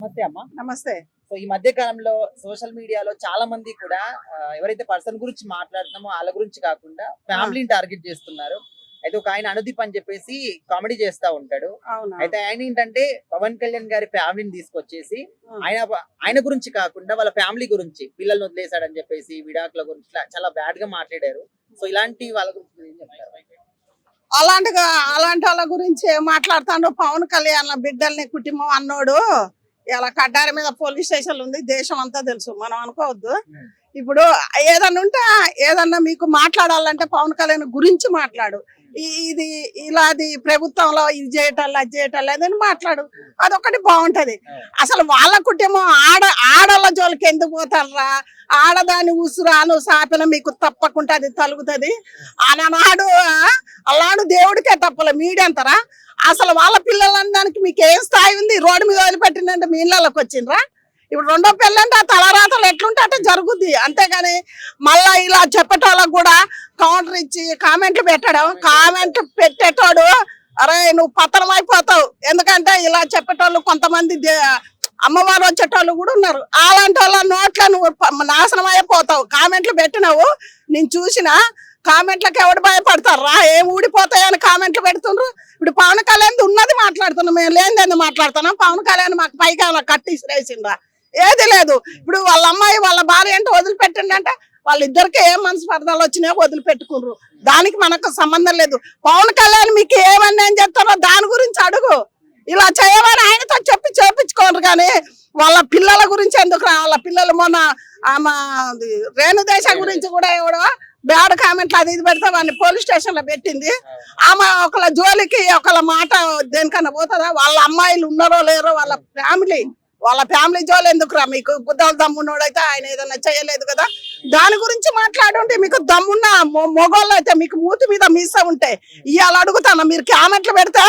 నమస్తే అమ్మా. నమస్తే. సో ఈ మధ్య కాలంలో సోషల్ మీడియాలో చాలా మంది కూడా ఎవరైతే పర్సన్ గురించి మాట్లాడుతున్నామో వాళ్ళ గురించి కాకుండా ఫ్యామిలీని టార్గెట్ చేస్తున్నారు. అయితే ఒక ఆయన అనుదీప్ అని చెప్పేసి కామెడీ చేస్తా ఉంటాడు. అయితే ఆయన ఏంటంటే పవన్ కళ్యాణ్ గారి ఫ్యామిలీని తీసుకొచ్చేసి ఆయన గురించి కాకుండా వాళ్ళ ఫ్యామిలీ గురించి పిల్లల్ని వదిలేశాడని చెప్పేసి విడాకుల గురించి చాలా బ్యాడ్ గా మాట్లాడారు. సో ఇలాంటి వాళ్ళ గురించి మీరు ఏం చెప్తారు? అలాంటి వాళ్ళ గురించి మాట్లాడుతాడు. పవన్ కళ్యాణ్ బిడ్డల్ని కుటుంబం అన్నోడు ఇలా కడ్డారి మీద పోలీస్ స్టేషన్ ఉంది, దేశం అంతా తెలుసు, మనం అనుకోవద్దు. ఇప్పుడు ఏదన్నా మీకు మాట్లాడాలంటే పవన్ కళ్యాణ్ గురించి మాట్లాడు. ఇది ఇలాది ప్రభుత్వంలో ఇది చేయటం అది చేయటం లేదని మాట్లాడు, అదొకటి బాగుంటది. అసలు వాళ్ళ కుటుంబం ఆడల జోలికి ఎందుకు పోతారా? ఆడదాని ఉసురాను సాపిన మీకు తప్పకుండా అది తలుగుతుంది. అలాడు దేవుడికే తప్పలే మీడియంతరా. అసలు వాళ్ళ పిల్లలందరికి మీకు ఏం స్థాయి ఉంది? రోడ్డు మీద వదిలిపెట్టిందంటే మీ ఇళ్ళకి వచ్చిండ్రా? ఇప్పుడు రెండో పెళ్ళంటే ఆ తలరాతలు ఎట్లుంటే అట్లా జరుగుద్ది. అంతేగాని మళ్ళా ఇలా చెప్పేటోళ్ళకు కూడా కౌంటర్ ఇచ్చి కామెంట్లు పెట్టడం, కామెంట్లు పెట్టేటోడు అరే నువ్వు పతనం అయిపోతావు. ఎందుకంటే ఇలా చెప్పేటోళ్ళు కొంతమంది అమ్మవారు వచ్చేటోళ్ళు కూడా ఉన్నారు. అలాంటి వాళ్ళ నోట్ల నువ్వు నాశనం అయిపోతావు. కామెంట్లు పెట్టినావు, నేను చూసిన కామెంట్లకు ఎవడు భయపడతారు రా? ఏం ఊడిపోతాయని కామెంట్లు పెడుతుండ్రు. ఇప్పుడు పవన్ కళ్యాణ్ ఉన్నది మాట్లాడుతున్నాం, మేము లేనిది మాట్లాడుతున్నాం. పవన్ కళ్యాణ్ మాకు పైగా కట్టి ఇసిరేసిండ్రా? ఏది లేదు. ఇప్పుడు వాళ్ళ అమ్మాయి వాళ్ళ భార్య అంటే వదిలిపెట్టిండంటే వాళ్ళిద్దరికి ఏం మనస్పర్ధలు వచ్చినాయో వదిలిపెట్టుకున్నారు. దానికి మనకు సంబంధం లేదు. పవన్ కళ్యాణ్ మీకు ఏమన్నా ఏం చెప్తారో దాని గురించి అడుగు. ఇలా చేయమని ఆయనతో చేపించుకోరు. కానీ వాళ్ళ పిల్లల గురించి ఎందుకు? వాళ్ళ పిల్లలు మొన్న ఆమె రేణుదేశ గురించి కూడా ఎవడో బ్యాడ్ కామెంట్లు అది ఇది పెడితే వాడిని పోలీస్ స్టేషన్ లో పెట్టింది. ఆమె ఒకళ్ళ జోలికి ఒకళ్ళ మాట దేనికన్నా పోతుందా? వాళ్ళ అమ్మాయిలు ఉన్నారో లేరో వాళ్ళ ఫ్యామిలీ జోలు ఎందుకురా? మీకు గుద్దాలు దమ్మున్నోడైతే ఆయన ఏదైనా చేయలేదు కదా, దాని గురించి మాట్లాడుంటే మీకు దమ్మున్న మొగోళ్ళు అయితే మీకు మూతి మీద మీస ఉంటే ఇవాళ అడుగుతాను. మీరు కామెంట్లు పెడితే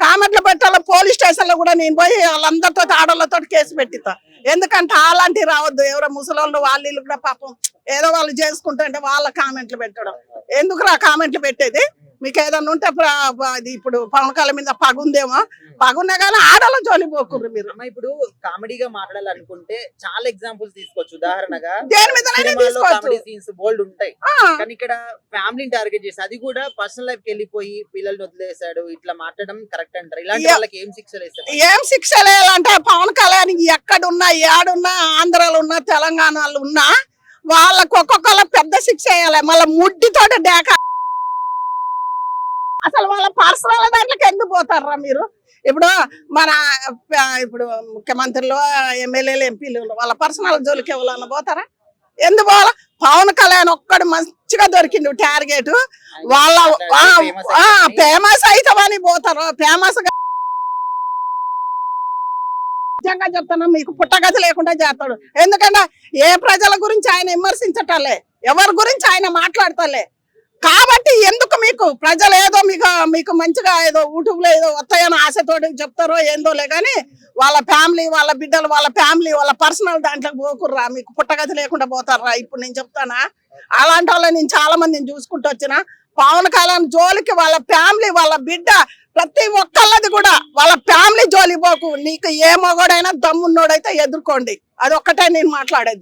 కామెంట్లు పెట్టాల పోలీస్ స్టేషన్ లో కూడా నేను పోయి వాళ్ళందరితో ఆడోళ్ళతో కేసు పెట్టిస్తా. ఎందుకంటే అలాంటివి రావద్దు. ఎవరో ముసలోళ్ళు వాళ్ళు కూడా పాపం ఏదో వాళ్ళు చేసుకుంటుంటే వాళ్ళ కామెంట్లు పెట్టడం ఎందుకురా? కామెంట్లు పెట్టేది మీకు ఏదన్నా ఉంటే ఇప్పుడు పవన్ కళ్యాణ్ మీద పగుందేమో, పగున్నా కానీ ఆడలో జోలి పోకుర్రు మీరు. ఇప్పుడు కామెడీగా మాట్లాడాలనుకుంటే చాలా ఎగ్జాంపుల్స్ తీసుకోవచ్చు. ఉదాహరణగా దేని మీద బోల్డ్ ఉంటాయి, కానీ ఇక్కడ ఫ్యామిలీని టార్గెట్ చేసి అది కూడా పర్సనల్ లైఫ్ కి వెళ్ళిపోయి పిల్లల్ని వదిలేశాడు ఇట్లా మాట్లాడడం కరెక్ట్ అంటారు? ఇలాంటి వాళ్ళకి ఏం శిక్షలు వేస్తారు? ఏం శిక్షలు వేయాలంటే పవన్ కళ్యాణ్ ఎక్కడున్నా ఏడున్నా ఆంధ్రాలో ఉన్నా తెలంగాణలో ఉన్నా వాళ్ళకు ఒక్కొక్కళ్ళ పెద్ద శిక్ష వేయాలి. మళ్ళీ ముడ్డితోటి డేక అసలు వాళ్ళ పర్సనల్ దాంట్లోకి ఎందుకు పోతారా మీరు? ఇప్పుడు ఇప్పుడు ముఖ్యమంత్రులు ఎమ్మెల్యేలు ఎంపీలు వాళ్ళ పర్సనల్ జోలికి ఎవరన్నా పోతారా? ఎందుకు పోవాలా? పవన్ కళ్యాణ్ ఒక్కడు మంచిగా దొరికిండు టార్గెట్. వాళ్ళ ఫేమస్ అవుతామని పోతారు. ఫేమస్ గా నిజంగా చెప్తాను, మీకు పుట్టగతి లేకుండా చేస్తాడు. ఎందుకంటే ఏ ప్రజల గురించి ఆయన విమర్శించటలే, ఎవరి గురించి ఆయన మాట్లాడతలే. కాబట్టి ఎందుకు మీకు ప్రజలు ఏదో మీకు మంచిగా ఏదో యూట్యూబ్ లో ఏదో వస్తాయని ఆశతోటి చెప్తారో ఏందోలే, కానీ వాళ్ళ ఫ్యామిలీ వాళ్ళ బిడ్డలు వాళ్ళ ఫ్యామిలీ వాళ్ళ పర్సనల్ దాంట్లోకి పోకుర్రా? మీకు పుట్టగతి లేకుండా పోతారా? ఇప్పుడు నేను చెప్తానా, అలాంటి వాళ్ళని నేను చాలా మందిని చూసుకుంటూ వచ్చిన. పవన్ కళ్యాణ్ జోలికి వాళ్ళ ఫ్యామిలీ వాళ్ళ బిడ్డ ప్రతి ఒక్కళ్ళది కూడా వాళ్ళ ఫ్యామిలీ జోలి పోకు. నీకు ఏ మగోడైనా దమ్మున్నోడైతే ఎదుర్కోండి. అది ఒక్కటే నేను మాట్లాడేది.